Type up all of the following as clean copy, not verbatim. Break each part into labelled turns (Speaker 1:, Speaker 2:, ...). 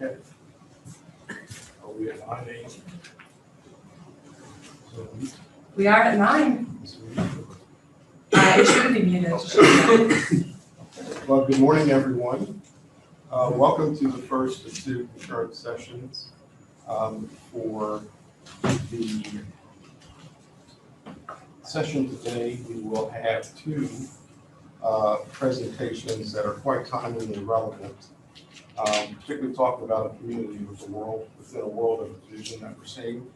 Speaker 1: Okay. Are we at 9 a.m.?
Speaker 2: We are at 9. It should be muted.
Speaker 1: Well, good morning, everyone. Welcome to the first of two concurrent sessions for the session today. We will have two presentations that are quite timely and relevant, particularly talking about a community within a world of division that we're seeing,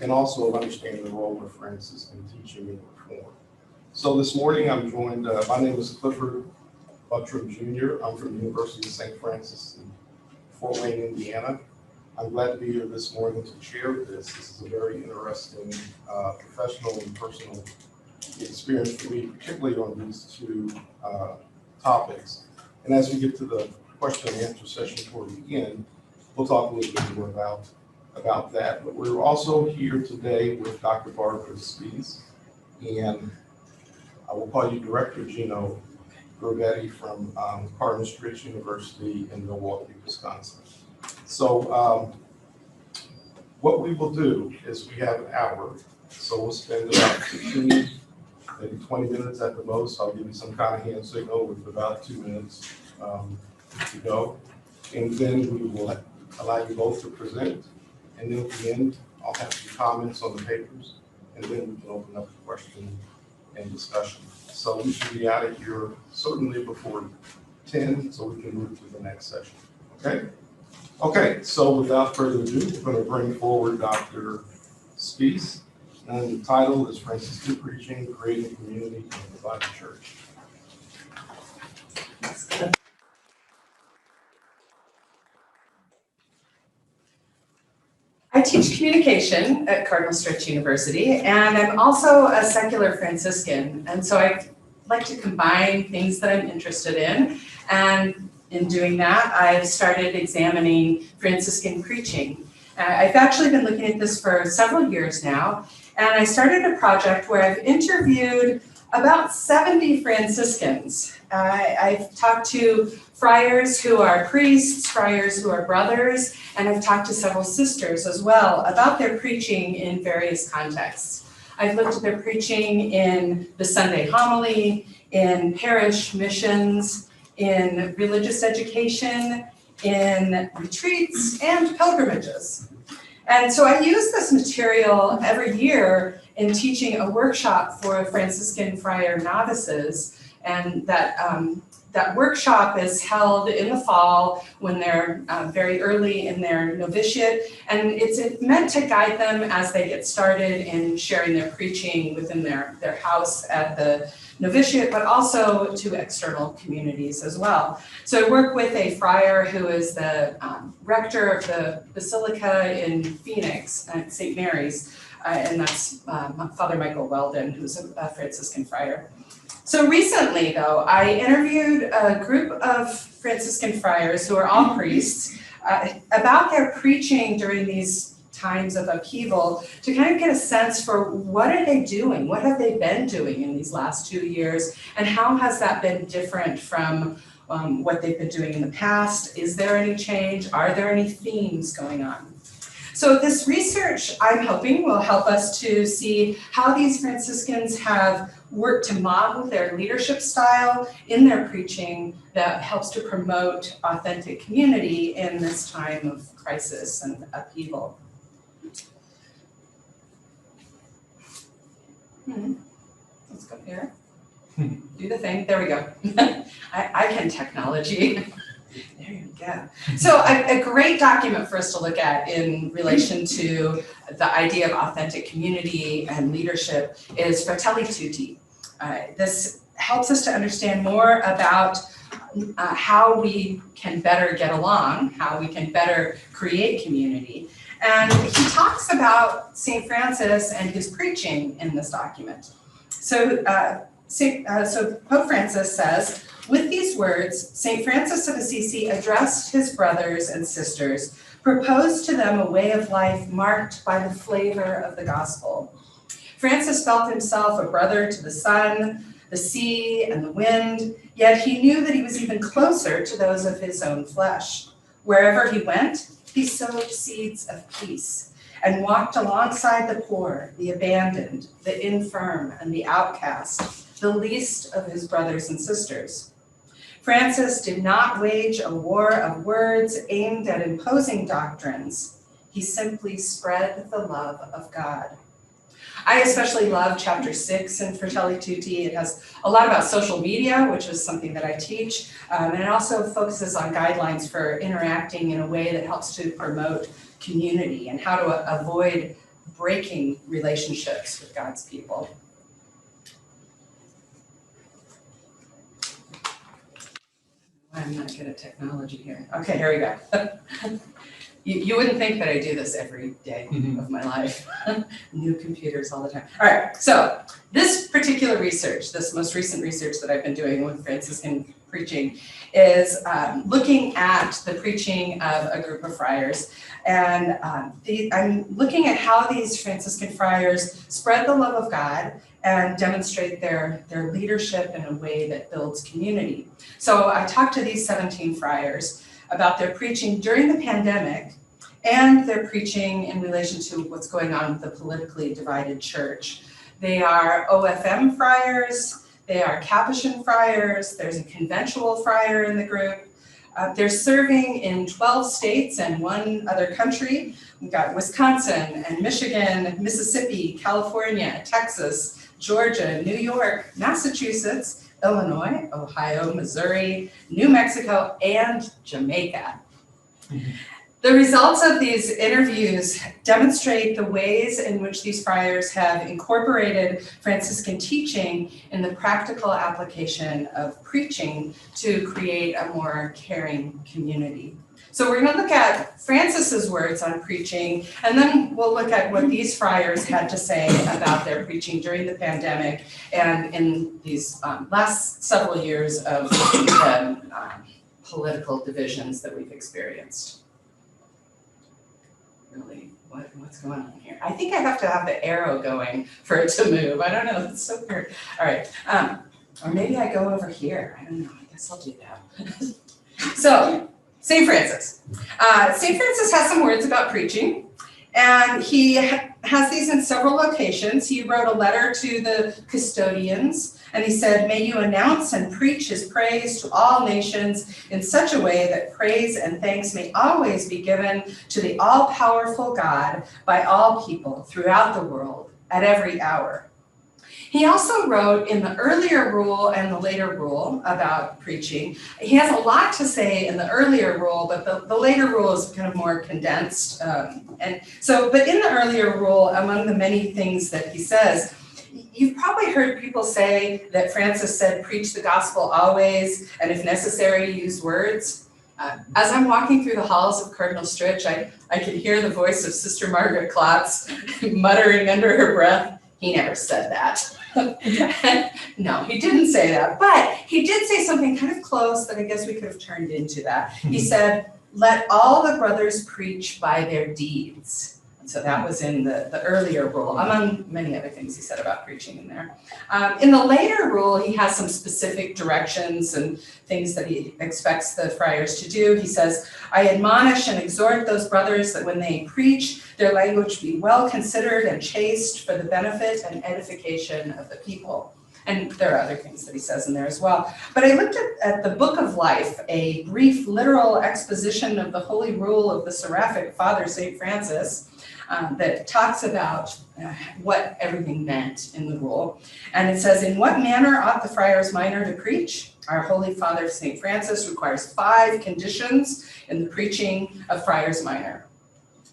Speaker 1: and also understanding the role of Francis in teaching and reform. So this morning I'm joined, my name is Clifford Buttram Jr. I'm from the University of St. Francis in Fort Wayne, Indiana. I'm glad to be here this morning to share this. This is a very interesting professional and personal experience for me, particularly on these two topics. And as we get to the question and answer session toward the end, we'll talk a little bit more about that. But we're also here today with Dr. Barbara Spies, and I will call you Director Gino Grovetti from Cardinal Stritch University in Milwaukee, Wisconsin. So what we will do is we have an hour, so we'll spend about 15, maybe 20 minutes at the most. I'll give you some kind of hand signal with about 2 minutes to go. And then we will allow you both to present. And then at the end, I'll have some comments on the papers, and then we can open up the question and discussion. So we should be out of here certainly before 10, so we can move to the next session. Okay? Okay, so without further ado, we're going to bring forward Dr. Spies, and the title is Franciscan Preaching, Creating Community in the Divided Church.
Speaker 2: I teach communication at Cardinal Stritch University, and I'm also a secular Franciscan. And so I like to combine things that I'm interested in. And in doing that, I've started examining Franciscan preaching. I've actually been looking at this for several years now. And I started a project where I've interviewed about 70 Franciscans. I've talked to friars who are priests, friars who are brothers, and I've talked to several sisters as well about their preaching in various contexts. I've looked at their preaching in the Sunday homily, in parish missions, in religious education, in retreats, and pilgrimages. And so I use this material every year in teaching a workshop for Franciscan friar novices, and that workshop is held in the fall when they're very early in their novitiate, and it's meant to guide them as they get started in sharing their preaching within their house at the novitiate, but also to external communities as well. So I work with a friar who is the rector of the Basilica in Phoenix at St. Mary's, and that's Father Michael Weldon, who's a Franciscan friar. So recently, though, I interviewed a group of Franciscan friars who are all priests about their preaching during these times of upheaval to kind of get a sense for what are they doing, what have they been doing in these last 2 years, and how has that been different from what they've been doing in the past? Is there any change? Are there any themes going on? So this research, I'm hoping, will help us to see how these Franciscans have worked to model their leadership style in their preaching that helps to promote authentic community in this time of crisis and upheaval. Let's go here. Do the thing. There we go. I can technology. There you go. So a great document for us to look at in relation to the idea of authentic community and leadership is Fratelli Tutti. This helps us to understand more about how we can better get along, how we can better create community. And he talks about St. Francis and his preaching in this document. So Pope Francis says, with these words, St. Francis of Assisi addressed his brothers and sisters, proposed to them a way of life marked by the flavor of the gospel. Francis felt himself a brother to the sun, the sea, and the wind, yet he knew that he was even closer to those of his own flesh. Wherever he went, he sowed seeds of peace and walked alongside the poor, the abandoned, the infirm, and the outcast, the least of his brothers and sisters. Francis did not wage a war of words aimed at imposing doctrines. He simply spread the love of God. I especially love chapter 6 in Fratelli Tutti. It has a lot about social media, which is something that I teach, and it also focuses on guidelines for interacting in a way that helps to promote community and how to avoid breaking relationships with God's people. I'm not good at technology here. Okay, here we go. You wouldn't think that I do this every day of my life. New computers all the time. All right, so this particular research, this most recent research that I've been doing with Franciscan preaching is looking at the preaching of a group of friars. And I'm looking at how these Franciscan friars spread the love of God and demonstrate their leadership in a way that builds community. So I talked to these 17 friars about their preaching during the pandemic and their preaching in relation to what's going on with the politically divided church. They are OFM friars, they are Capuchin friars, there's a conventual friar in the group. They're serving in 12 states and one other country. We've got Wisconsin and Michigan, Mississippi, California, Texas, Georgia, New York, Massachusetts, Illinois, Ohio, Missouri, New Mexico, and Jamaica. The results of these interviews demonstrate the ways in which these friars have incorporated Franciscan teaching in the practical application of preaching to create a more caring community. So we're going to look at Francis's words on preaching, and then we'll look at what these friars had to say about their preaching during the pandemic and in these last several years of the political divisions that we've experienced. Really, what's going on here? I think I have to have the arrow going for it to move. I don't know, it's so weird. All right, or maybe I go over here. I don't know, I guess I'll do that. So, St. Francis. St. Francis has some words about preaching, and he has these in several locations. He wrote a letter to the custodians, and he said, "May you announce and preach his praise to all nations in such a way that praise and thanks may always be given to the all-powerful God by all people throughout the world at every hour." He also wrote in the earlier rule and the later rule about preaching. He has a lot to say in the earlier rule, but the later rule is kind of more condensed. But in the earlier rule, among the many things that he says, you've probably heard people say that Francis said, "Preach the gospel always, and if necessary, use words." As I'm walking through the halls of Cardinal Stritch, I can hear the voice of Sister Margaret Klotz muttering under her breath, "He never said that." No, he didn't say that, but he did say something kind of close that I guess we could have turned into that. He said, "Let all the brothers preach by their deeds." And so that was in the earlier rule, among many other things he said about preaching in there. In the later rule, he has some specific directions and things that he expects the friars to do. He says, "I admonish and exhort those brothers that when they preach, their language be well considered and chaste for the benefit and edification of the people." And there are other things that he says in there as well. But I looked at the Book of Life, a brief literal exposition of the holy rule of the Seraphic Father, St. Francis, that talks about what everything meant in the rule. And it says, "In what manner ought the friars minor to preach? Our Holy Father, St. Francis, requires 5 conditions in the preaching of friars minor.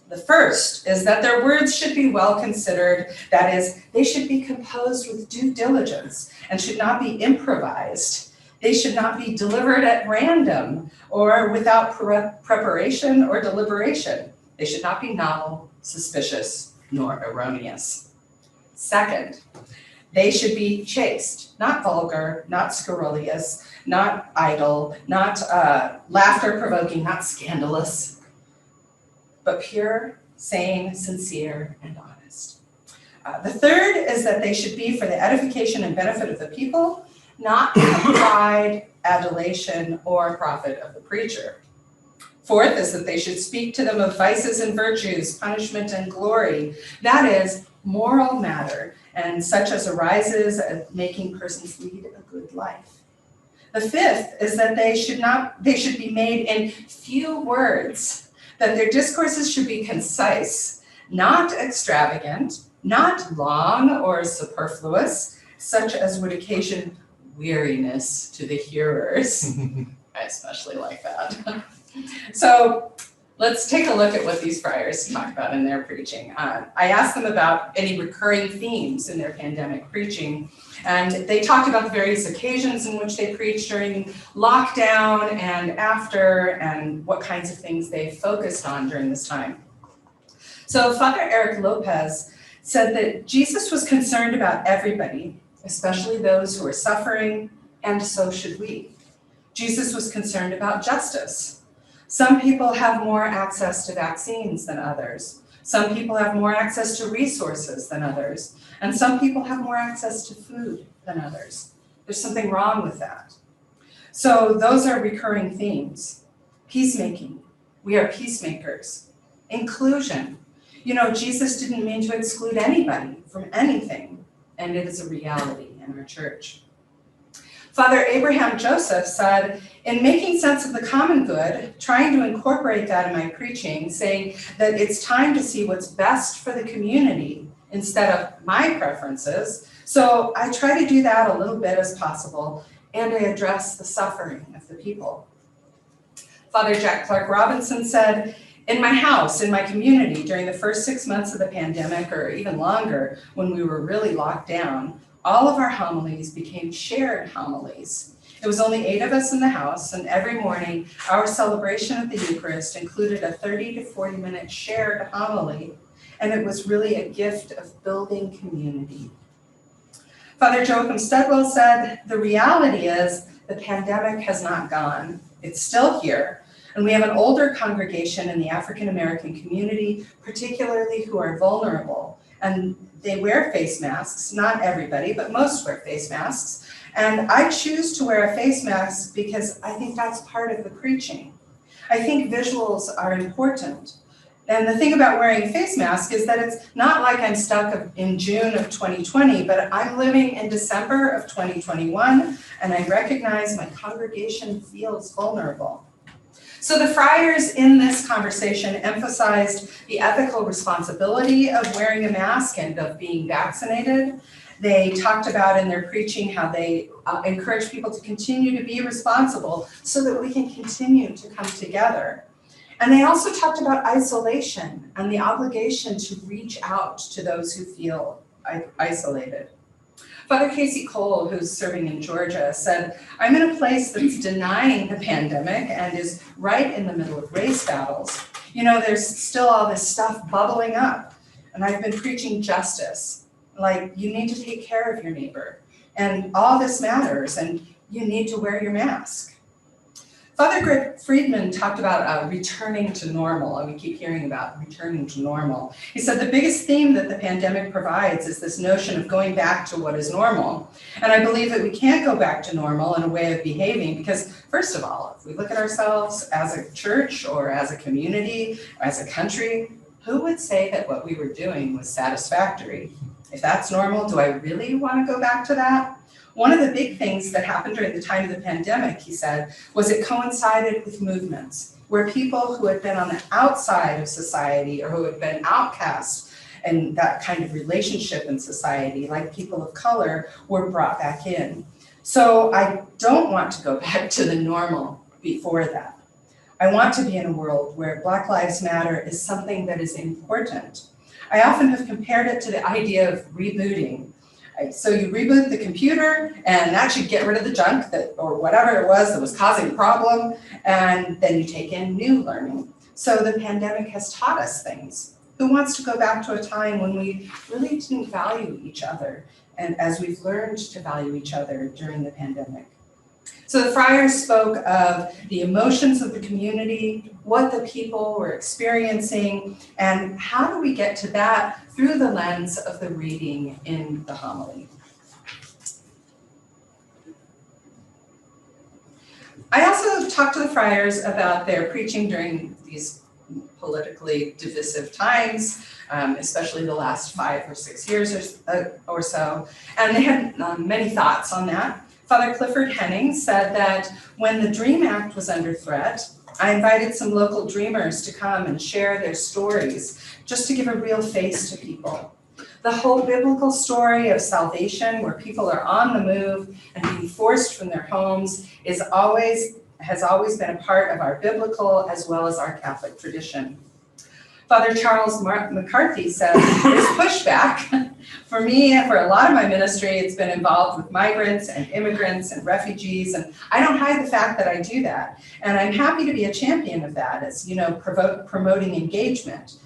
Speaker 2: The first is that their words should be well considered. That is, they should be composed with due diligence and should not be improvised. They should not be delivered at random or without preparation or deliberation. They should not be novel, suspicious, nor erroneous. Second, they should be chaste, not vulgar, not scurrilous, not idle, not laughter-provoking, not scandalous, but pure, sane, sincere, and honest. The third is that they should be for the edification and benefit of the people, not for the pride, adulation, or profit of the preacher. Fourth is that they should speak to them of vices and virtues, punishment and glory. That is moral matter, and such as arises of making persons lead a good life. The fifth is that they should be made in few words, that their discourses should be concise, not extravagant, not long or superfluous, such as would occasion weariness to the hearers. I especially like that. So let's take a look at what these friars talk about in their preaching. I asked them about any recurring themes in their pandemic preaching, and they talked about the various occasions in which they preached during lockdown and after, and what kinds of things they focused on during this time. So Father Eric Lopez said that Jesus was concerned about everybody, especially those who are suffering, and so should we. Jesus was concerned about justice. Some people have more access to vaccines than others. Some people have more access to resources than others. And some people have more access to food than others. There's something wrong with that. So those are recurring themes. Peacemaking. We are peacemakers. Inclusion. You know, Jesus didn't mean to exclude anybody from anything, and it is a reality in our church. Father Abraham Joseph said, in making sense of the common good, trying to incorporate that in my preaching, saying that it's time to see what's best for the community instead of my preferences. So I try to do that a little bit as possible, and I address the suffering of the people. Father Jack Clark Robinson said, in my house, in my community, during the first 6 months of the pandemic, or even longer, when we were really locked down, all of our homilies became shared homilies. It was only 8 of us in the house, and every morning, our celebration of the Eucharist included a 30 to 40 minute shared homily, and it was really a gift of building community. Father Joachim Studwell said, the reality is the pandemic has not gone. It's still here, and we have an older congregation in the African American community, particularly who are vulnerable, and they wear face masks, not everybody, but most wear face masks. And I choose to wear a face mask because I think that's part of the preaching. I think visuals are important. And the thing about wearing a face mask is that it's not like I'm stuck in June of 2020, but I'm living in December of 2021, and I recognize my congregation feels vulnerable. So the friars in this conversation emphasized the ethical responsibility of wearing a mask and of being vaccinated. They talked about in their preaching how they encourage people to continue to be responsible so that we can continue to come together. And they also talked about isolation and the obligation to reach out to those who feel isolated. Father Casey Cole, who's serving in Georgia, said, I'm in a place that's denying the pandemic and is right in the middle of race battles. You know, there's still all this stuff bubbling up, and I've been preaching justice. Like, you need to take care of your neighbor, and all this matters, and you need to wear your mask. Father Greg Friedman talked about returning to normal, and we keep hearing about returning to normal. He said the biggest theme that the pandemic provides is this notion of going back to what is normal. And I believe that we can't go back to normal in a way of behaving because, first of all, if we look at ourselves as a church or as a community, or as a country, who would say that what we were doing was satisfactory? If that's normal, do I really want to go back to that? One of the big things that happened during the time of the pandemic, he said, was it coincided with movements where people who had been on the outside of society or who had been outcast and that kind of relationship in society, like people of color, were brought back in. So I don't want to go back to the normal before that. I want to be in a world where Black Lives Matter is something that is important. I often have compared it to the idea of rebooting. So you reboot the computer and that should get rid of the junk that, or whatever it was that was causing the problem, and then you take in new learning. So the pandemic has taught us things. Who wants to go back to a time when we really didn't value each other, and as we've learned to value each other during the pandemic? So the friars spoke of the emotions of the community, what the people were experiencing, and how do we get to that through the lens of the reading in the homily. I also talked to the friars about their preaching during these politically divisive times, especially the last 5 or 6 years or so, and they had many thoughts on that. Father Clifford Henning said that when the DREAM Act was under threat, I invited some local dreamers to come and share their stories, just to give a real face to people. The whole biblical story of salvation, where people are on the move and being forced from their homes, has always been a part of our biblical as well as our Catholic tradition. Father Charles McCarthy said, there's pushback. For me, for a lot of my ministry, it's been involved with migrants and immigrants and refugees, and I don't hide the fact that I do that. And I'm happy to be a champion of that, as promoting engagement.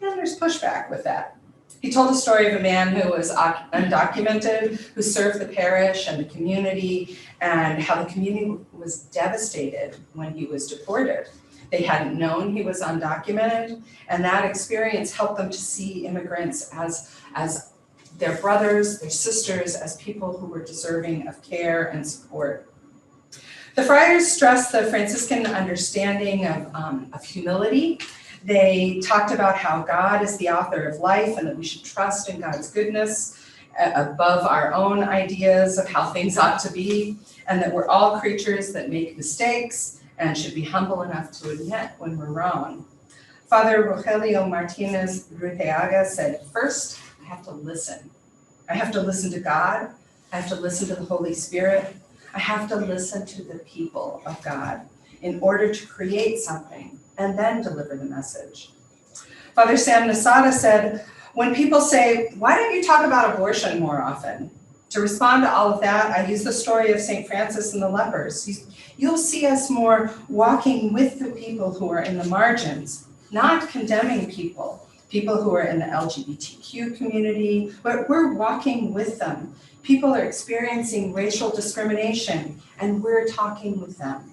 Speaker 2: And there's pushback with that. He told a story of a man who was undocumented, who served the parish and the community, and how the community was devastated when he was deported. They hadn't known he was undocumented, and that experience helped them to see immigrants as their brothers, their sisters, as people who were deserving of care and support. The friars stressed the Franciscan understanding of humility. They talked about how God is the author of life and that we should trust in God's goodness above our own ideas of how things ought to be, and that we're all creatures that make mistakes and should be humble enough to admit when we're wrong. Father Rogelio Martinez Ruteaga said, first, I have to listen. I have to listen to God. I have to listen to the Holy Spirit. I have to listen to the people of God in order to create something and then deliver the message. Father Sam Nasada said, when people say, why don't you talk about abortion more often? To respond to all of that, I use the story of St. Francis and the lepers. You'll see us more walking with the people who are in the margins, not condemning people who are in the LGBTQ community, but we're walking with them. People are experiencing racial discrimination, and we're talking with them.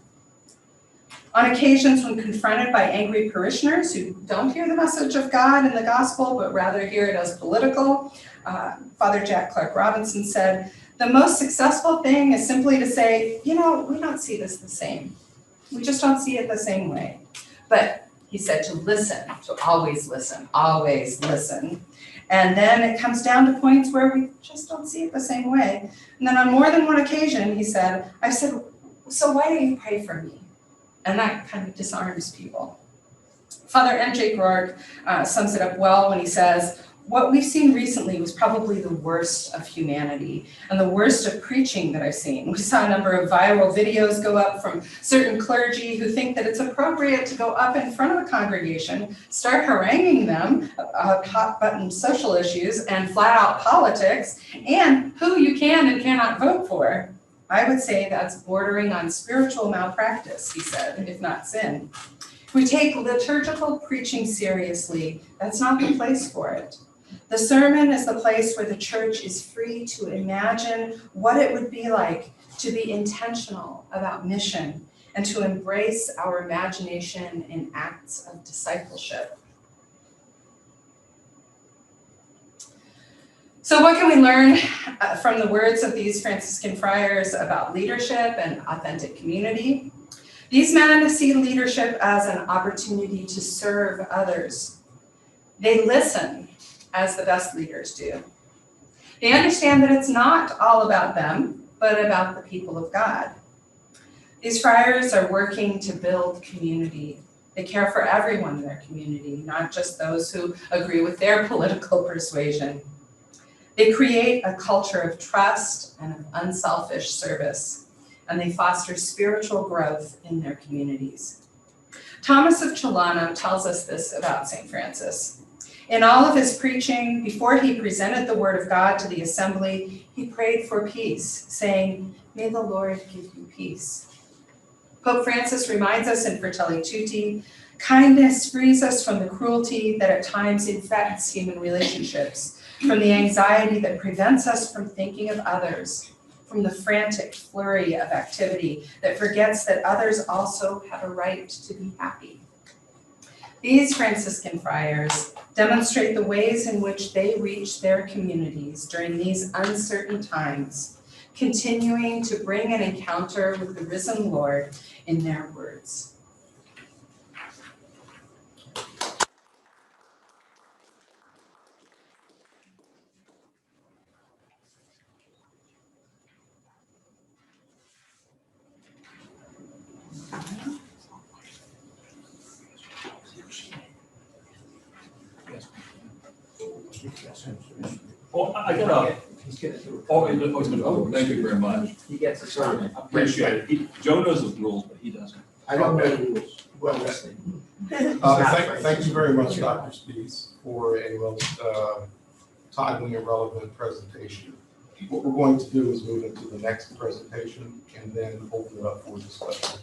Speaker 2: On occasions when confronted by angry parishioners who don't hear the message of God in the gospel, but rather hear it as political, Father Jack Clark Robinson said, the most successful thing is simply to say, we don't see this the same. We just don't see it the same way. But he said to listen, to always listen. And then it comes down to points where we just don't see it the same way. And then on more than one occasion, I said, so why do you pray for me? And that kind of disarms people. Father M.J. Rourke sums it up well when he says, what we've seen recently was probably the worst of humanity and the worst of preaching that I've seen. We saw a number of viral videos go up from certain clergy who think that it's appropriate to go up in front of a congregation, start haranguing them about hot-button social issues and flat-out politics, and who you can and cannot vote for. I would say that's bordering on spiritual malpractice, he said, if not sin. If we take liturgical preaching seriously, that's not the place for it. The sermon is the place where the church is free to imagine what it would be like to be intentional about mission and to embrace our imagination in acts of discipleship. So what can we learn from the words of these Franciscan friars about leadership and authentic community? These men see leadership as an opportunity to serve others. They listen, as the best leaders do. They understand that it's not all about them, but about the people of God. These friars are working to build community. They care for everyone in their community, not just those who agree with their political persuasion. They create a culture of trust and of unselfish service, and they foster spiritual growth in their communities. Thomas of Celano tells us this about St. Francis. In all of his preaching, before he presented the word of God to the assembly, he prayed for peace, saying, "May the Lord give you peace." Pope Francis reminds us in Fratelli Tutti, kindness frees us from the cruelty that at times infects human relationships, from the anxiety that prevents us from thinking of others, from the frantic flurry of activity that forgets that others also have a right to be happy. These Franciscan friars demonstrate the ways in which they reach their communities during these uncertain times continuing to bring an encounter with the risen Lord in their words.
Speaker 3: Oh, I got a, thank you very much.
Speaker 4: He gets a sermon.
Speaker 3: Appreciate it. Joe knows the rules, but he doesn't.
Speaker 4: I don't know the rules. Well, listen.
Speaker 1: Thank you very much, Dr. Spees, for a timely and relevant presentation. What we're going to do is move into the next presentation and then open it up for discussion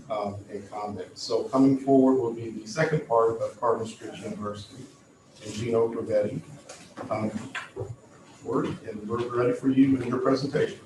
Speaker 1: and comment. So coming forward will be the second part of Cardinal Stritch University, and Gino Gravetti. And we're ready for you and your presentation.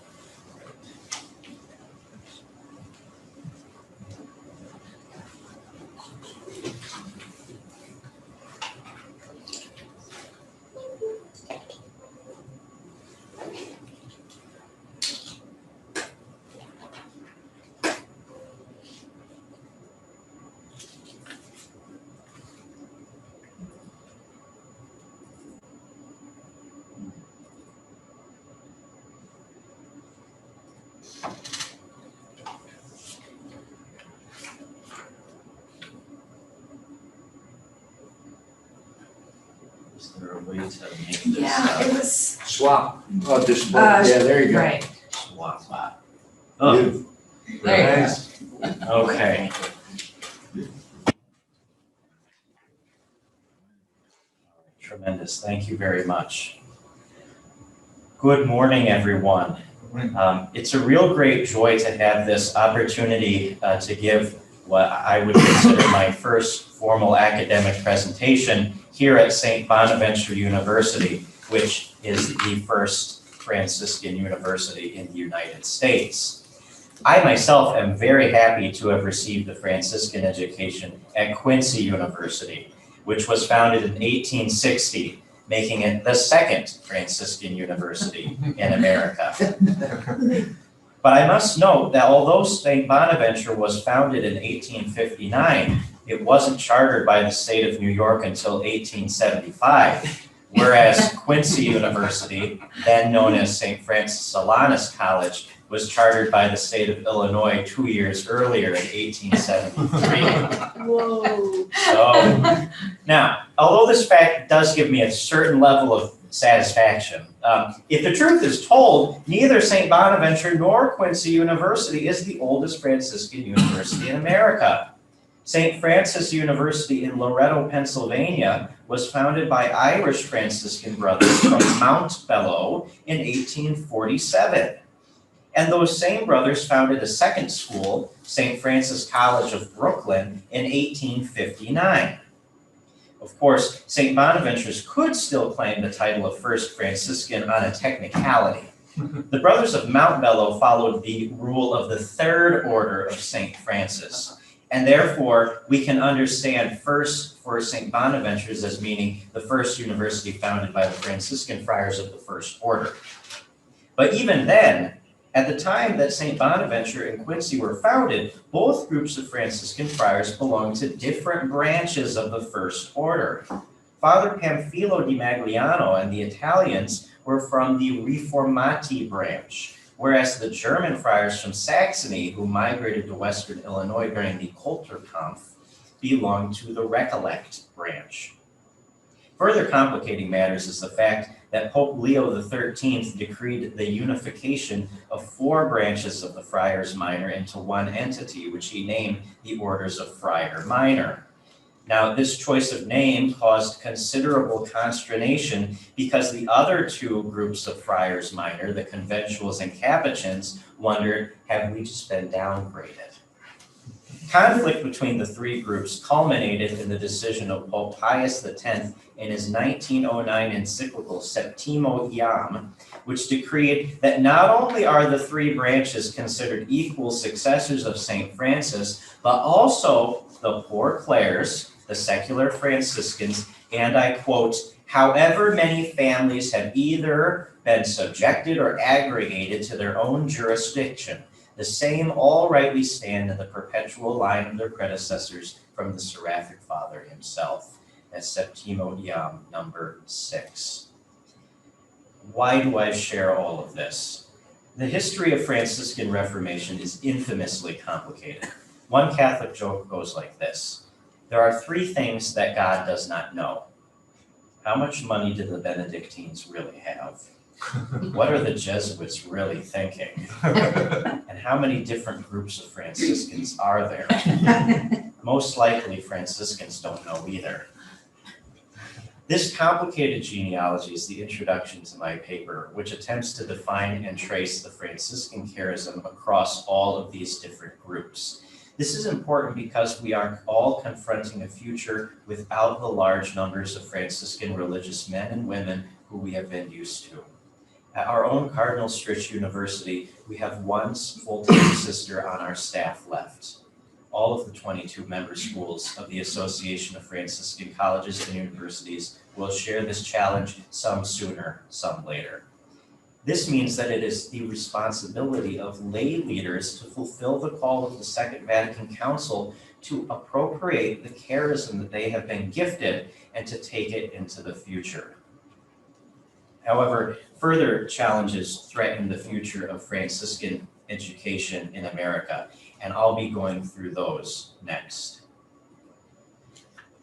Speaker 5: Is there a way to make this
Speaker 2: Yeah, it was,
Speaker 4: Swap. Oh, just, yeah, there you go.
Speaker 2: right,
Speaker 5: swap that? Oh,
Speaker 2: there you go.
Speaker 5: okay. Tremendous, thank you very much. Good morning, everyone. It's a real great joy to have this opportunity to give what I would consider my first formal academic presentation here at St. Bonaventure University, which is the first Franciscan university in the United States. I myself am very happy to have received a Franciscan education at Quincy University, which was founded in 1860, making it the second Franciscan university in America. But I must note that although St. Bonaventure was founded in 1859, it wasn't chartered by the state of New York until 1875, whereas Quincy University, then known as St. Francis Solanus College, was chartered by the state of Illinois 2 years earlier in 1873.
Speaker 2: Whoa.
Speaker 5: So, now, although this fact does give me a certain level of satisfaction, if the truth is told, neither St. Bonaventure nor Quincy University is the oldest Franciscan university in America. St. Francis University in Loretto, Pennsylvania was founded by Irish Franciscan brothers from Mount Bellow in 1847. And those same brothers founded a second school, St. Francis College of Brooklyn, in 1859. Of course, St. Bonaventure's could still claim the title of First Franciscan on a technicality. The brothers of Mount Bellow followed the rule of the Third Order of St. Francis, and therefore we can understand first for St. Bonaventure's as meaning the first university founded by the Franciscan friars of the First Order. But even then, at the time that St. Bonaventure and Quincy were founded, both groups of Franciscan friars belonged to different branches of the First Order. Father Pamphilo di Magliano and the Italians were from the Riformati branch, whereas the German friars from Saxony, who migrated to Western Illinois during the Kulturkampf, belonged to the Recollect branch. Further complicating matters is the fact that Pope Leo XIII decreed the unification of 4 branches of the Friars Minor into one entity, which he named the Orders of Friar Minor. Now, this choice of name caused considerable consternation because the other 2 groups of Friars Minor, the Conventuals and Capuchins, wondered, have we just been downgraded? Conflict between the 3 groups culminated in the decision of Pope Pius X in his 1909 encyclical Septimo Iam, which decreed that not only are the 3 branches considered equal successors of St. Francis, but also the Poor Clares, the secular Franciscans, and I quote, However, many families have either been subjected or aggregated to their own jurisdiction. The same all rightly stand in the perpetual line of their predecessors from the seraphic father himself. That's Septimo Iam, number 6. Why do I share all of this? The history of Franciscan Reformation is infamously complicated. One Catholic joke goes like this: there are 3 things that God does not know. How much money did the Benedictines really have? What are the Jesuits really thinking? And how many different groups of Franciscans are there? Most likely Franciscans don't know either. This complicated genealogy is the introduction to my paper, which attempts to define and trace the Franciscan charism across all of these different groups. This is important because we are all confronting a future without the large numbers of Franciscan religious men and women who we have been used to. At our own Cardinal Stritch University, we have one full-time sister on our staff left. All of the 22 member schools of the Association of Franciscan Colleges and Universities will share this challenge, some sooner, some later. This means that it is the responsibility of lay leaders to fulfill the call of the Second Vatican Council to appropriate the charism that they have been gifted and to take it into the future. However, further challenges threaten the future of Franciscan education in America, and I'll be going through those next.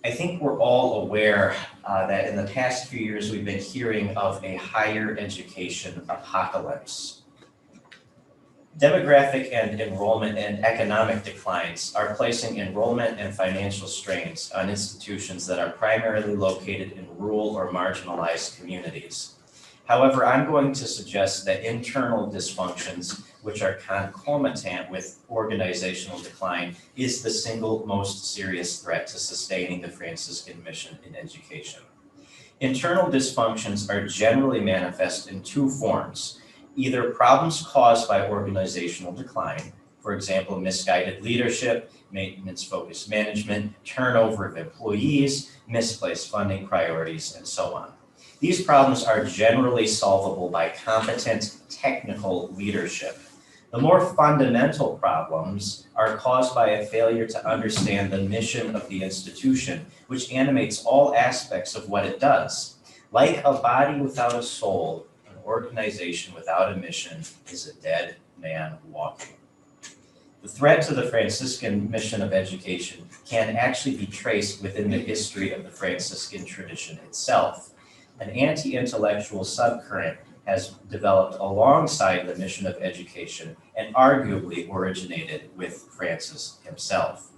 Speaker 5: I think we're all aware that in the past few years we've been hearing of a higher education apocalypse. Demographic and enrollment and economic declines are placing enrollment and financial strains on institutions that are primarily located in rural or marginalized communities. However, I'm going to suggest that internal dysfunctions, which are concomitant with organizational decline, is the single most serious threat to sustaining the Franciscan mission in education. Internal dysfunctions are generally manifest in 2 forms: either problems caused by organizational decline, for example, misguided leadership, maintenance-focused management, turnover of employees, misplaced funding priorities, and so on. These problems are generally solvable by competent technical leadership. The more fundamental problems are caused by a failure to understand the mission of the institution, which animates all aspects of what it does. Like a body without a soul, an organization without a mission is a dead man walking. The threat to the Franciscan mission of education can actually be traced within the history of the Franciscan tradition itself. An anti-intellectual subcurrent has developed alongside the mission of education and arguably originated with Francis himself.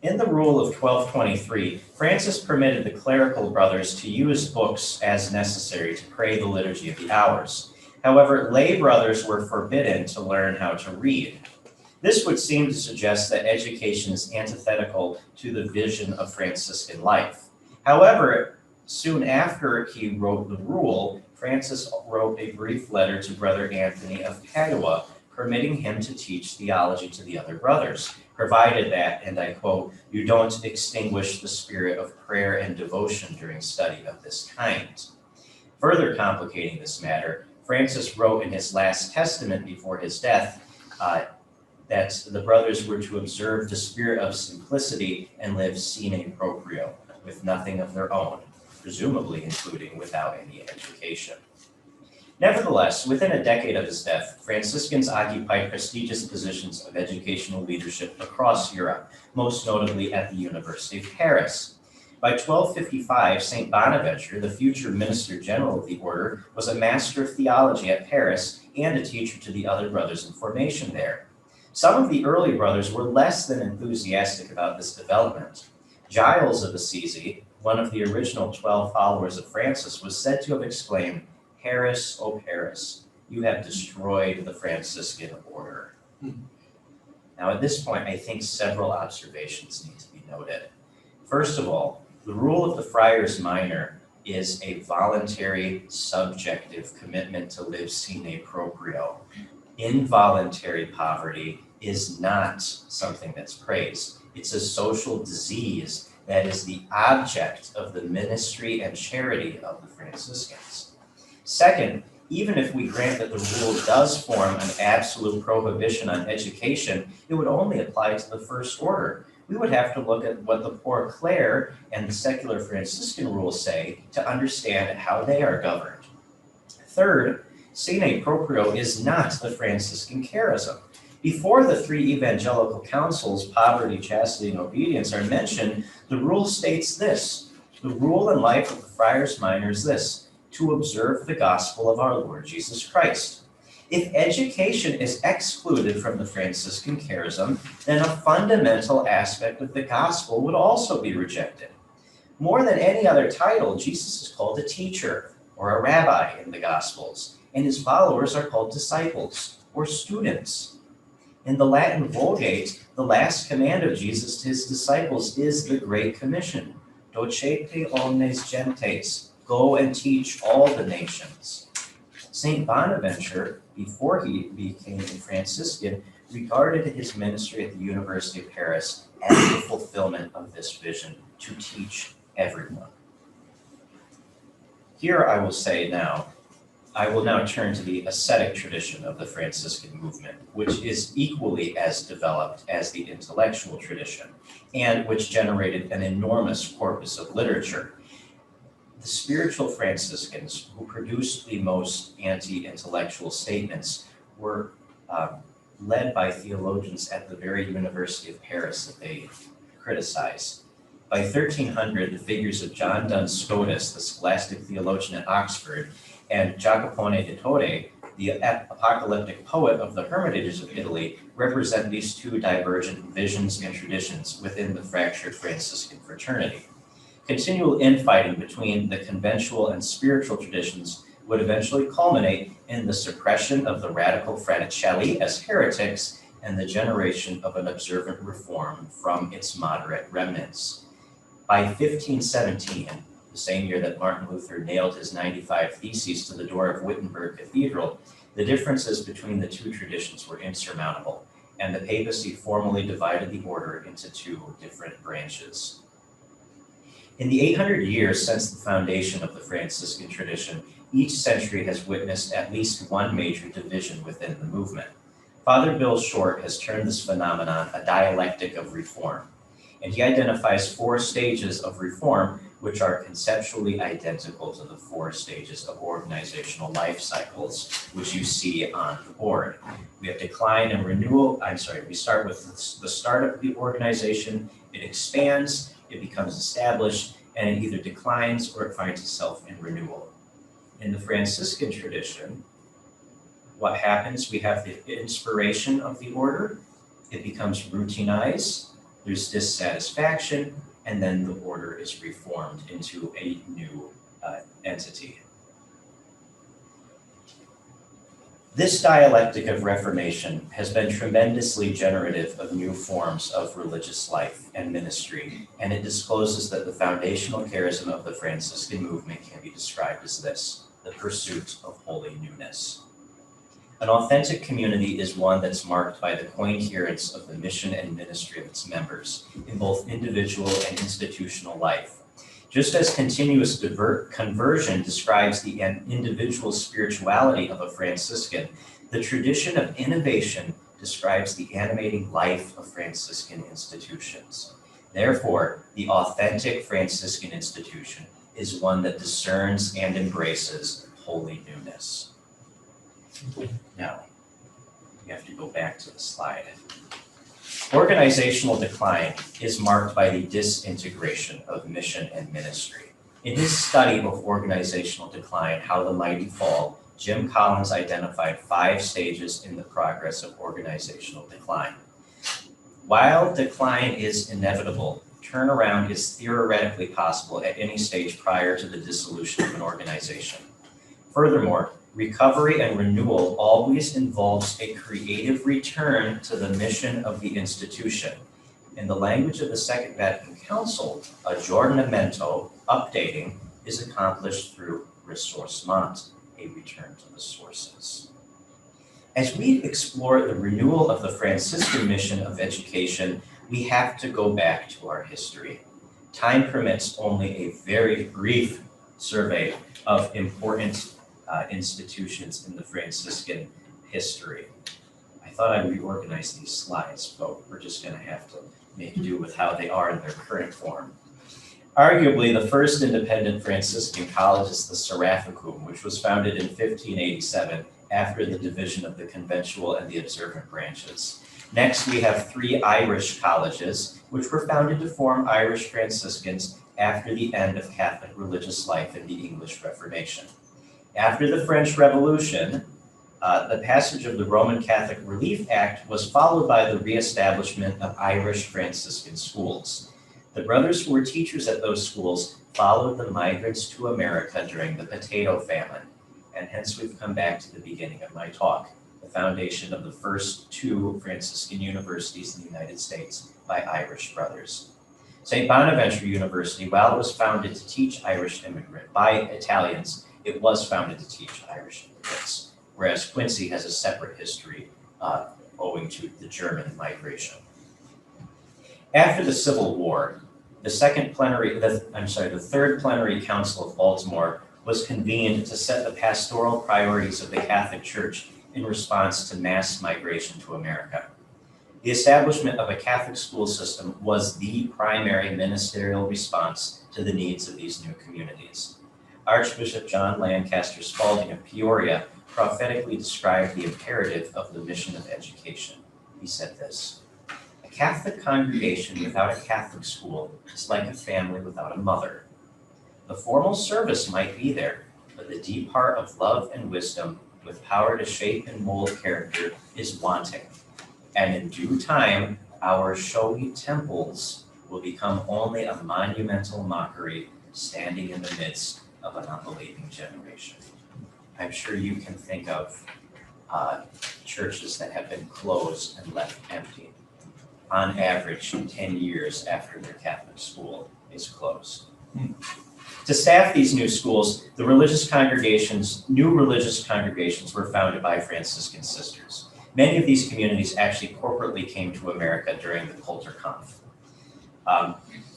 Speaker 5: In the Rule of 1223, Francis permitted the clerical brothers to use books as necessary to pray the Liturgy of the Hours. However, lay brothers were forbidden to learn how to read. This would seem to suggest that education is antithetical to the vision of Franciscan life. However, soon after he wrote the rule, Francis wrote a brief letter to Brother Anthony of Padua, permitting him to teach theology to the other brothers, provided that, and I quote, "you don't extinguish the spirit of prayer and devotion during study of this kind." Further complicating this matter, Francis wrote in his last testament before his death that the brothers were to observe the spirit of simplicity and live sine proprio, with nothing of their own, presumably including without any education. Nevertheless, within a decade of his death, Franciscans occupied prestigious positions of educational leadership across Europe, most notably at the University of Paris. By 1255, St. Bonaventure, the future Minister General of the order, was a master of theology at Paris and a teacher to the other brothers in formation there. Some of the early brothers were less than enthusiastic about this development. Giles of Assisi, one of the original 12 followers of Francis, was said to have exclaimed, "Paris, O Paris, you have destroyed the Franciscan order." Now, at this point, I think several observations need to be noted. First of all, the rule of the Friars Minor is a voluntary, subjective commitment to live sine proprio. Involuntary poverty is not something that's praised. It's a social disease That is the object of the ministry and charity of the Franciscans. Second, even if we grant that the rule does form an absolute prohibition on education, it would only apply to the first order. We would have to look at what the Poor Clare and the secular Franciscan rules say to understand how they are governed. Third, sine proprio is not the Franciscan charism. Before the three evangelical councils, poverty, chastity, and obedience, are mentioned, the rule states this: the rule and life of the friars minor is this, to observe the gospel of our Lord Jesus Christ. If education is excluded from the Franciscan charism, then a fundamental aspect of the gospel would also be rejected. More than any other title, Jesus is called a teacher or a rabbi in the Gospels, and his followers are called disciples or students. In the Latin Vulgate, the last command of Jesus to his disciples is the Great Commission, docete omnes gentes, go and teach all the nations. Saint Bonaventure, before he became a Franciscan, regarded his ministry at the University of Paris as the fulfillment of this vision to teach everyone. Here I will say now, I will now turn to the ascetic tradition of the Franciscan movement, which is equally as developed as the intellectual tradition, and which generated an enormous corpus of literature. The spiritual Franciscans, who produced the most anti-intellectual statements, were led by theologians at the very University of Paris that they criticized. By 1300, the figures of John Duns Scotus, the scholastic theologian at Oxford, and Jacopone di Todi, the apocalyptic poet of the Hermitages of Italy, represent these two divergent visions and traditions within the fractured Franciscan fraternity. Continual infighting between the conventual and spiritual traditions would eventually culminate in the suppression of the radical Fraticelli as heretics and the generation of an observant reform from its moderate remnants. By 1517, the same year that Martin Luther nailed his 95 Theses to the door of Wittenberg Cathedral, the differences between the two traditions were insurmountable, and the papacy formally divided the order into two different branches. In the 800 years since the foundation of the Franciscan tradition, each century has witnessed at least one major division within the movement. Father Bill Short has termed this phenomenon a dialectic of reform, and he identifies 4 stages of reform which are conceptually identical to the 4 stages of organizational life cycles, which you see on the board. We have decline and renewal. We start with the start of the organization, it expands, it becomes established, and it either declines or it finds itself in renewal. In the Franciscan tradition, what happens? We have the inspiration of the order, it becomes routinized, there's dissatisfaction, and then the order is reformed into a new entity. This dialectic of reformation has been tremendously generative of new forms of religious life and ministry, and it discloses that the foundational charism of the Franciscan movement can be described as this: the pursuit of holy newness. An authentic community is one that's marked by the coherence of the mission and ministry of its members in both individual and institutional life. Just as continuous conversion describes the individual spirituality of a Franciscan, the tradition of innovation describes the animating life of Franciscan institutions. Therefore, the authentic Franciscan institution is one that discerns and embraces holy newness. Now, you have to go back to the slide. Organizational decline is marked by the disintegration of mission and ministry. In his study of organizational decline, How the Mighty Fall, Jim Collins identified 5 stages in the progress of organizational decline. While decline is inevitable, turnaround is theoretically possible at any stage prior to the dissolution of an organization. Furthermore, recovery and renewal always involves a creative return to the mission of the institution. In the language of the Second Vatican Council, aggiornamento, updating, is accomplished through ressourcement, a return to the sources. As we explore the renewal of the Franciscan mission of education, we have to go back to our history. time permits only a very brief survey of important institutions in the Franciscan history. I thought I'd reorganize these slides, but we're just gonna have to make do with how they are in their current form. Arguably, the first independent Franciscan college is the Seraphicum, which was founded in 1587 after the division of the conventual and the observant branches. Next, we have 3 Irish colleges, which were founded to form Irish Franciscans after the end of Catholic religious life in the English Reformation. After the French Revolution, the passage of the Roman Catholic Relief Act was followed by the reestablishment of Irish Franciscan schools. The brothers who were teachers at those schools followed the migrants to America during the potato famine, and hence we've come back to the beginning of my talk, the foundation of the first 2 Franciscan universities in the United States by Irish brothers. St. Bonaventure University, while it was founded to teach Irish immigrants by Italians, it was founded to teach Irish immigrants, whereas Quincy has a separate history owing to the German migration. After the Civil War, the Third Plenary Council of Baltimore was convened to set the pastoral priorities of the Catholic Church in response to mass migration to America. The establishment of a Catholic school system was the primary ministerial response to the needs of these new communities. Archbishop John Lancaster Spalding of Peoria prophetically described the imperative of the mission of education. He said this: "A Catholic congregation without a Catholic school is like a family without a mother. The formal service might be there, but the deep heart of love and wisdom with power to shape and mold character is wanting. And in due time, our showy temples will become only a monumental mockery standing in the midst of an unbelieving generation." I'm sure you can think of churches that have been closed and left empty, on average 10 years after their Catholic school is closed. To staff these new schools, new religious congregations were founded by Franciscan sisters. Many of these communities actually corporately came to America during the Kulturkampf.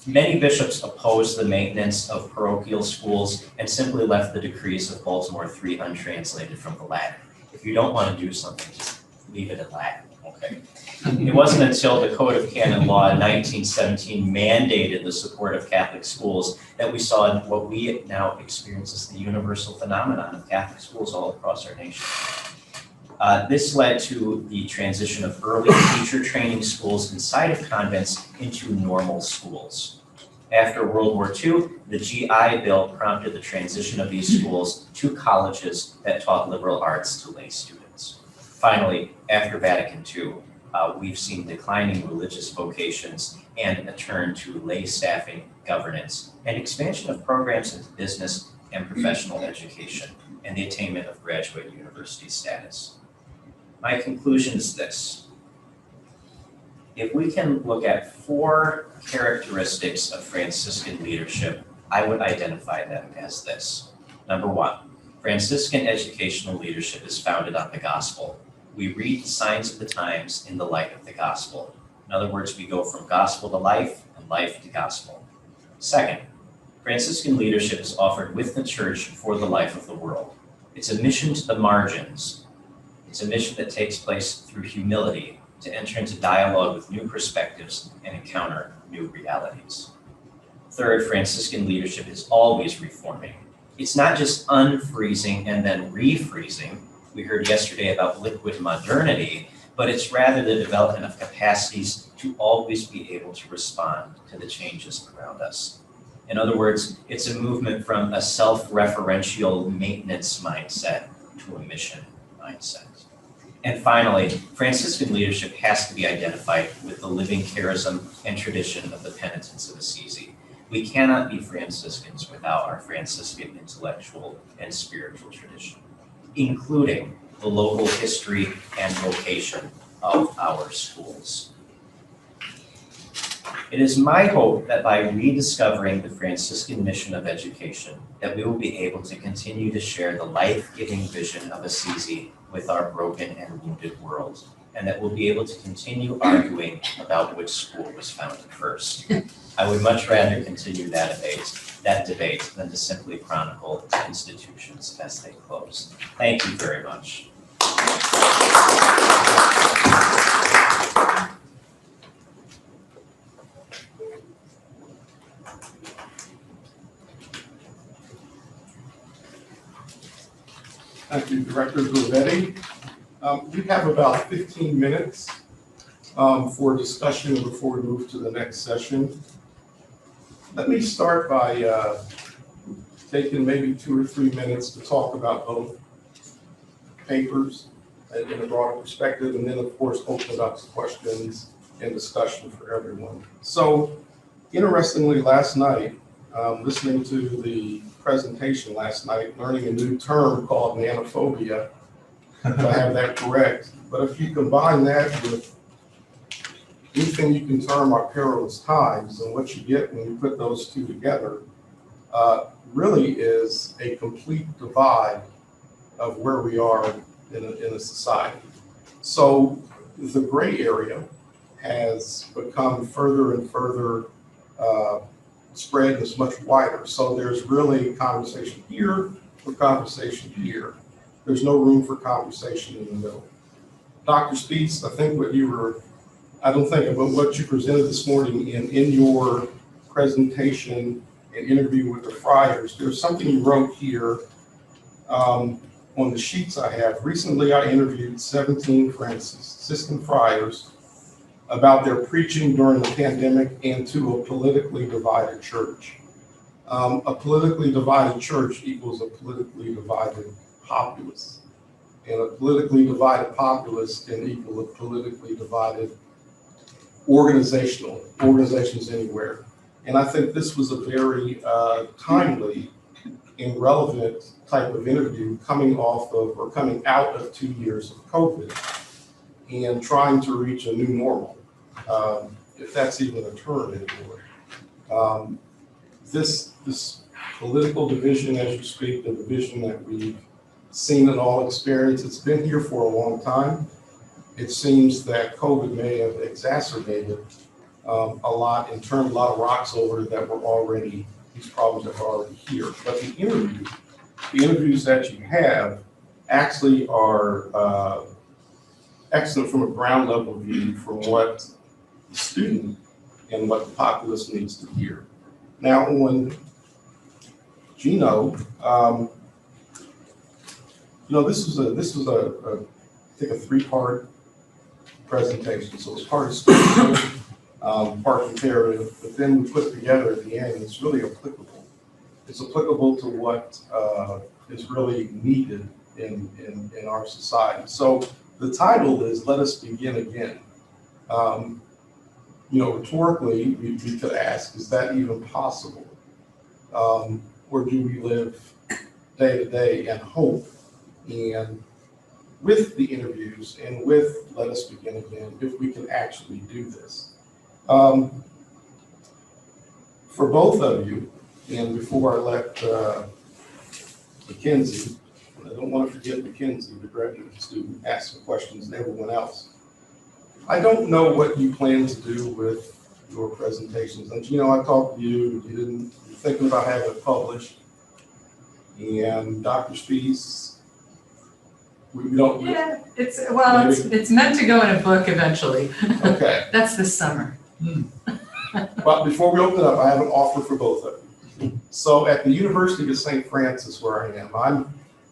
Speaker 5: Many bishops opposed the maintenance of parochial schools and simply left the decrees of Baltimore III untranslated from the Latin. If you don't want to do something, just leave it in Latin, okay? It wasn't until the Code of Canon Law in 1917 mandated the support of Catholic schools that we saw what we now experience as the universal phenomenon of Catholic schools all across our nation. This led to the transition of early teacher training schools inside of convents into normal schools. After World War II, the GI Bill prompted the transition of these schools to colleges that taught liberal arts to lay students. Finally, after Vatican II, we've seen declining religious vocations and a turn to lay staffing, governance, and expansion of programs into business and professional education, and the attainment of graduate university status. My conclusion is this: if we can look at 4 characteristics of Franciscan leadership, I would identify them as this. Number 1, Franciscan educational leadership is founded on the gospel. We read the signs of the times in the light of the gospel. In other words, we go from gospel to life and life to gospel. Second, Franciscan leadership is offered with the church for the life of the world. It's a mission to the margins. It's a mission that takes place through humility to enter into dialogue with new perspectives and encounter new realities. Third, Franciscan leadership is always reforming. It's not just unfreezing and then refreezing. We heard yesterday about liquid modernity, but it's rather the development of capacities to always be able to respond to the changes around us. In other words, it's a movement from a self-referential maintenance mindset to a mission mindset. And finally, Franciscan leadership has to be identified with the living charism and tradition of the penitents of Assisi. We cannot be Franciscans without our Franciscan intellectual and spiritual tradition, including the local history and vocation of our schools. It is my hope that by rediscovering the Franciscan mission of education, that we will be able to continue to share the life-giving vision of Assisi with our broken and wounded world. and that we'll be able to continue arguing about which school was founded first. I would much rather continue that debate than to simply chronicle institutions as they close. Thank you very much.
Speaker 1: Thank you, Director Gurvetti. We have about 15 minutes for discussion before we move to the next session. Let me start by taking maybe 2 or 3 minutes to talk about both papers in a broader perspective, and then of course open it up to questions and discussion for everyone. So interestingly, last night, listening to the presentation last night, learning a new term called nanophobia, if I have that correct. But if you combine that with anything you can term our perilous times, and what you get when you put those two together, really is a complete divide of where we are in a society. So the gray area has become further and further spread, is much wider. So there's really conversation here or conversation here. There's no room for conversation in the middle. Dr. Speets, I think what you presented this morning in your presentation and interview with the Friars, there's something you wrote here on the sheets I have. Recently, I interviewed 17 Franciscan friars about their preaching during the pandemic and to a politically divided church. A politically divided church equals a politically divided populace. And a politically divided populace can equal a politically divided organizations anywhere. And I think this was a very timely and relevant type of interview coming out of 2 years of COVID and trying to reach a new normal, if that's even a term anymore. This political division, as you speak, the division that we've seen and all experienced, it's been here for a long time. It seems that COVID may have exacerbated a lot of rocks over that were already, these problems that were already here. But the interviews that you have actually are excellent from a ground level view from what the student and what the populace needs to hear. Now on Gino, this was I think a 3-part presentation. So it's part historical, part comparative, but then we put together at the end, it's really applicable. It's applicable to what is really needed in our society. So the title is Let Us Begin Again. Rhetorically, we could ask, is that even possible? Or do we live day to day and hope? And with the interviews and with Let Us Begin Again, if we can actually do this. For both of you, and before I let Mackenzie, I don't want to forget Mackenzie, the graduate student, ask some questions and everyone else. I don't know what you plan to do with your presentations. And I talked to you, you're thinking about having it published. And Dr. Spees, we don't.
Speaker 6: Yeah, it's meant to go in a book eventually.
Speaker 1: Okay.
Speaker 6: That's this summer.
Speaker 1: But before we open it up, I have an offer for both of you. So at the University of St. Francis, where I am,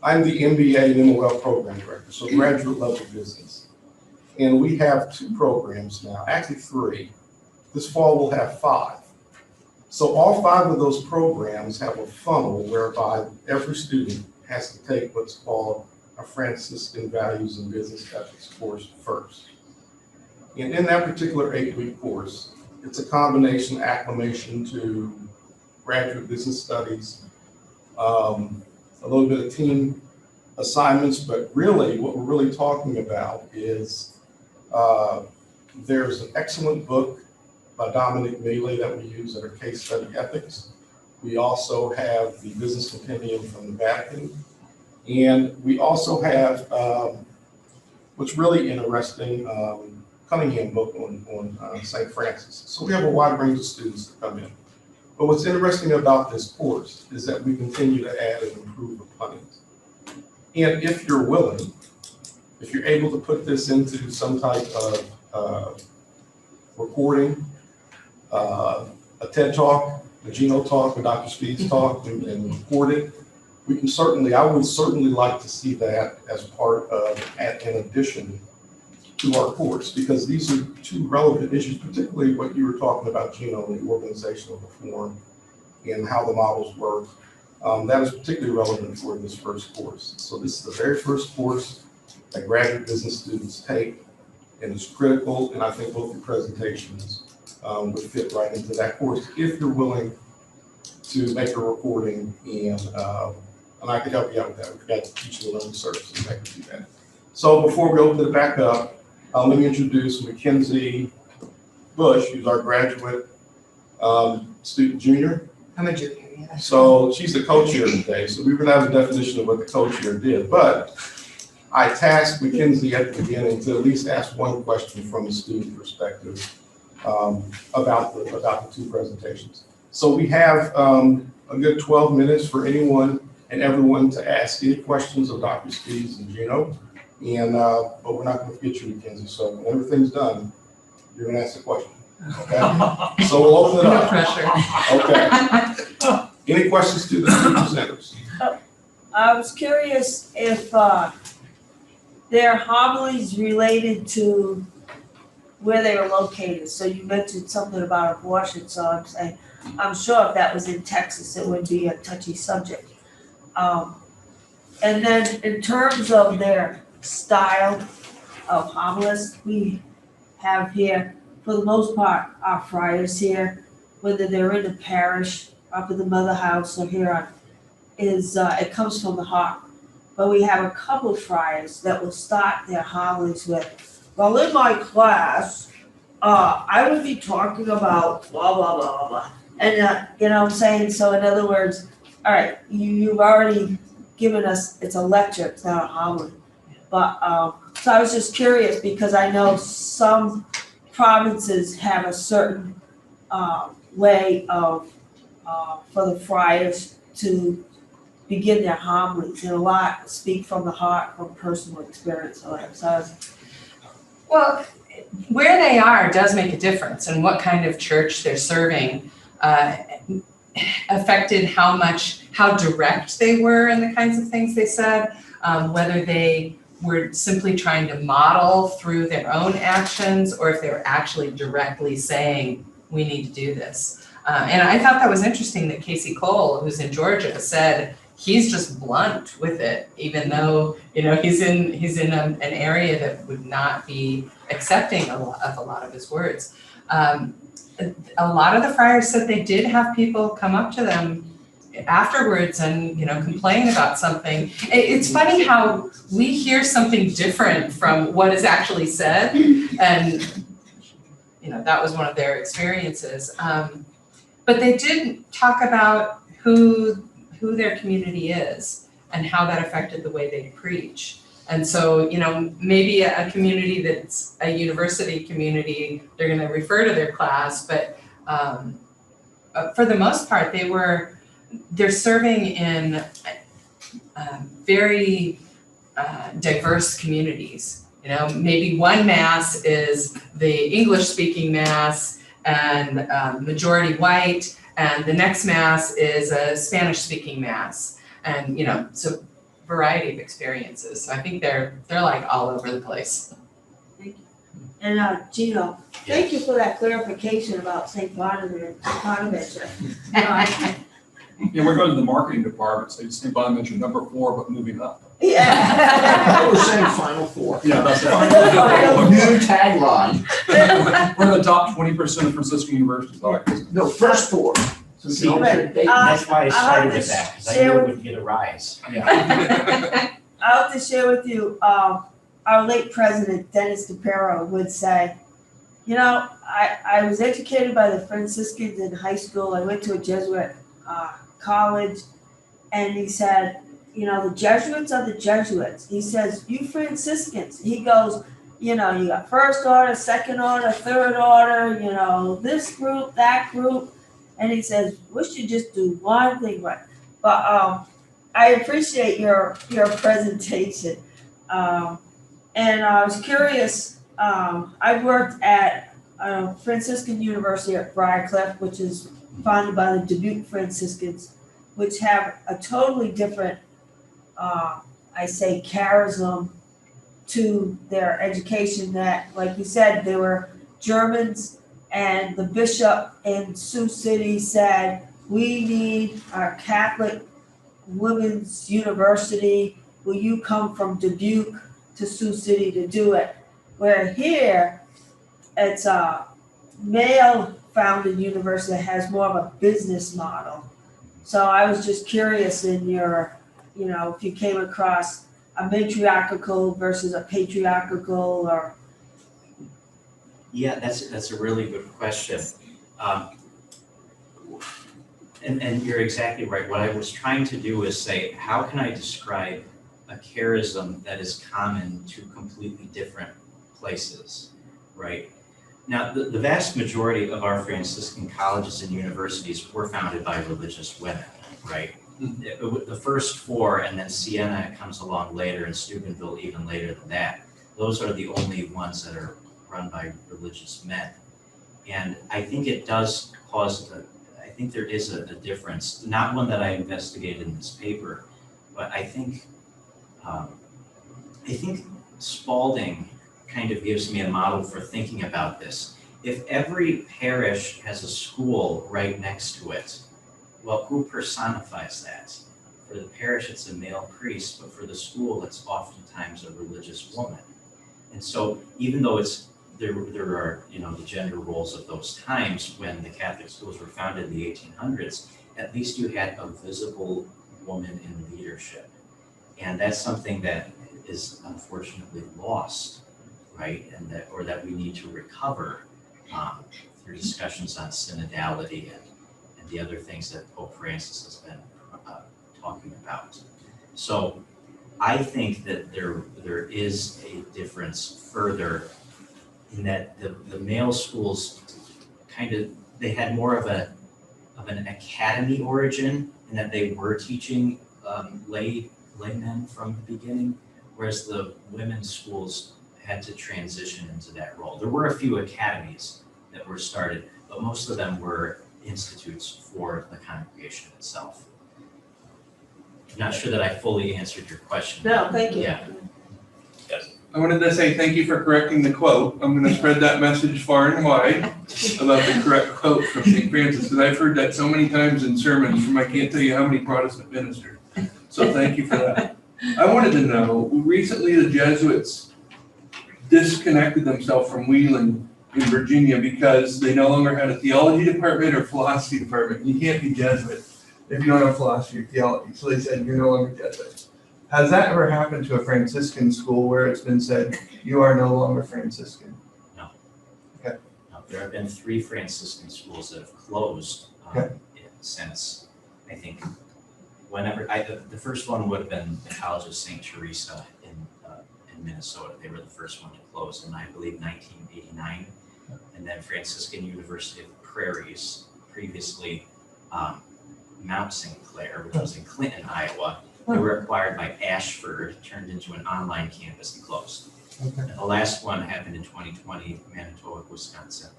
Speaker 1: I'm the MBA and MOL program director, so graduate level business. And we have 2 programs now, actually 3. This fall we'll have 5. So all 5 of those programs have a funnel whereby every student has to take what's called a Franciscan Values and Business Ethics course first. And in that particular 8-week course, it's a combination acclimation to graduate business studies, a little bit of team assignments, but really what we're really talking about is there's an excellent book by Dominic Mealy that we use in our case study ethics. We also have the Business Compendium from the Vatican. And we also have what's really interesting, Cunningham book on St. Francis. So we have a wide range of students that come in. But what's interesting about this course is that we continue to add and improve upon it. And if you're willing, if you're able to put this into some type of recording, a TED Talk, a Gino Talk, a Dr. Speed's talk, and record it, I would certainly like to see that as part of, in addition to our course, because these are two relevant issues, particularly what you were talking about, Gino, the organizational reform and how the models work. That is particularly relevant for this first course. So this is the very first course that graduate business students take, and it's critical, and I think both your presentations would fit right into that course if you're willing to make a recording, and I can help you out with that. We've got teaching and learning services that can do that. So before we open it back up, let me introduce Mackenzie Bush, who's our graduate student junior.
Speaker 2: I'm a junior, yeah.
Speaker 1: So she's the co-chair today. So we were gonna have a definition of what the co-chair did, but I tasked Mackenzie at the beginning to at least ask one question from a student perspective about the two presentations. So we have a good 12 minutes for anyone and everyone to ask any questions of Dr. Spees and Gino. And but we're not going to forget you, Mackenzie. So when everything's done, you're going to ask the question. Okay. So we'll open it
Speaker 2: No
Speaker 1: up.
Speaker 2: pressure.
Speaker 1: Okay. Any questions to the two presenters?
Speaker 7: I was curious if their homilies related to where they were located. So you mentioned something about abortion, so I'm saying, I'm sure if that was in Texas, it would be a touchy subject. And then in terms of their style of homilies, we have here, for the most part, our friars here, whether they're in the parish, up in the mother house or here on, it comes from the heart. But we have a couple of friars that will start their homilies with, well, in my class, I would be talking about blah, blah, blah, blah, blah. And, you know what I'm saying? So in other words, all right, you've already given us, it's a lecture, it's not a homily. But, so I was just curious because I know some provinces have a certain way of, for the friars to begin their homilies, and a lot speak from the heart, from personal experience.
Speaker 2: Well, where they are does make a difference, and what kind of church they're serving affected how direct they were in the kinds of things they said, whether they were simply trying to model through their own actions, or if they were actually directly saying, we need to do this. And I thought that was interesting that Casey Cole, who's in Georgia, said he's just blunt with it, even though, you know, he's in an area that would not be accepting of a lot of his words. A lot of the friars said they did have people come up to them afterwards and, you know, complain about something. It's funny how we hear something different from what is actually said, and, you know, that was one of their experiences. But they did talk about who their community is and how that affected the way they preach. And so, you know, maybe a community that's a university community, they're going to refer to their class, but for the most part, they're serving in very diverse communities. You know, maybe one mass is the English-speaking mass and majority white, and the next mass is a Spanish-speaking mass, and, you know, so variety of experiences. So I think they're like all over the place.
Speaker 7: Thank you. And Gino, thank you for that clarification about St. Bonaventure.
Speaker 3: Yeah, we're going to the marketing department, so St. Bonaventure number 4, but moving up.
Speaker 7: Yeah.
Speaker 4: I was saying Final Four.
Speaker 3: Yeah, that's
Speaker 4: New tagline.
Speaker 3: We're the top 20% of Franciscan universities.
Speaker 4: No, first four. So
Speaker 5: See,
Speaker 4: you know,
Speaker 5: that's why I started
Speaker 7: I'll
Speaker 5: with that, because I
Speaker 7: share
Speaker 5: knew it
Speaker 7: with-
Speaker 5: would get a rise.
Speaker 3: Yeah.
Speaker 7: I'll have to share with you, our late president, Dennis DePero, would say, you know, I was educated by the Franciscans in high school. I went to a Jesuit college, and he said, you know, the Jesuits are the Jesuits. He says, you Franciscans, he goes, you know, you got first order, second order, third order, you know, this group, that group. And he says, we should just do one thing right. But I appreciate your presentation. And I was curious, I worked at Franciscan University at Briarcliff, which is founded by the Dubuque Franciscans, which have a totally different, I say, charism to their education that, like you said, they were Germans, and the bishop in Sioux City said, we need a Catholic women's university. Will you come from Dubuque to Sioux City to do it? Where here, it's a male-founded university that has more of a business model. So I was just curious in your, you know, if you came across a matriarchal versus a patriarchal or.
Speaker 5: Yeah, that's a really good question. And you're exactly right. What I was trying to do is say, how can I describe a charism that is common to completely different places, right? Now, the vast majority of our Franciscan colleges and universities were founded by religious women, right? The first four, and then Siena comes along later, and Steubenville even later than that. Those are the only ones that are run by religious men. And I think it does cause, I think there is a difference, not one that I investigated in this paper, but I think Spalding kind of gives me a model for thinking about this. If every parish has a school right next to it, well, who personifies that? For the parish, it's a male priest, but for the school, it's oftentimes a religious woman. And so even though there are, you know, the gender roles of those times when the Catholic schools were founded in the 1800s, at least you had a visible woman in leadership. And that's something that is unfortunately lost, right? And that we need to recover through discussions on synodality and the other things that Pope Francis has been talking about. So I think that there is a difference further in that the male schools they had more of an academy origin in that they were teaching laymen from the beginning, whereas the women's schools had to transition into that role. There were a few academies that were started, but most of them were institutes for the congregation itself. I'm not sure that I fully answered your question.
Speaker 7: No, thank you.
Speaker 5: Yeah.
Speaker 8: I wanted to say thank you for correcting the quote. I'm going to spread that message far and wide about the correct quote from St. Francis, because I've heard that so many times in sermons from I can't tell you how many Protestant ministers. So thank you for that. I wanted to know, recently the Jesuits disconnected themselves from Wheeling in Virginia because they no longer had a theology department or philosophy department. You can't be Jesuit if you don't have philosophy or theology. So they said, you're no longer Jesuit. Has that ever happened to a Franciscan school where it's been said, you are no longer Franciscan?
Speaker 5: No.
Speaker 8: Okay.
Speaker 5: No, there have been 3 Franciscan schools that have closed since, I think, whenever, the first one would have been the College of St. Teresa in Minnesota. They were the first one to close in, I believe, 1989. And then Franciscan University of the Prairies, previously Mount St. Clair, which was in Clinton, Iowa. They were acquired by Ashford, turned into an online campus and closed.
Speaker 8: Okay.
Speaker 5: And the last one happened in 2020, Manitowoc, Wisconsin,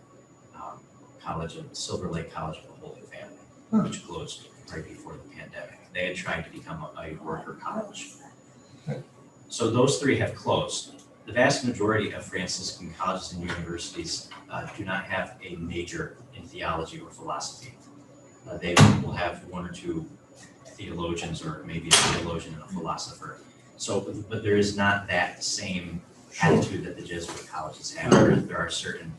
Speaker 5: Silver Lake College of the Holy Family, which closed right before the pandemic. They had tried to become a worker college.
Speaker 8: Okay.
Speaker 5: So those 3 have closed. The vast majority of Franciscan colleges and universities do not have a major in theology or philosophy. They will have 1 or 2 theologians or maybe a theologian and a philosopher. So, but there is not that same attitude that the Jesuit colleges have. There are certain,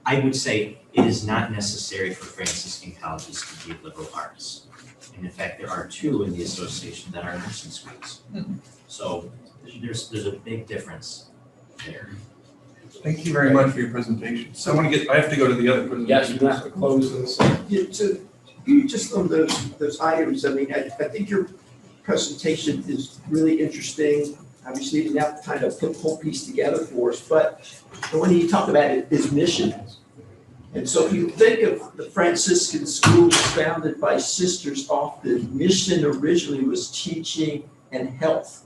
Speaker 5: I would say it is not necessary for Franciscan colleges to be liberal arts. And in fact, there are 2 in the association that are nursing schools. So there's a big difference there.
Speaker 8: Thank you very much for your presentation. So I have to go to the other presentation.
Speaker 4: Yes, you have to close this.
Speaker 9: Just on those items, I mean, I think
Speaker 4: presentation is really interesting. Obviously, you didn't have to kind of put the whole piece together for us, but the one you talk about is mission. And so if you think of the Franciscan school was founded by sisters, often mission originally was teaching and health.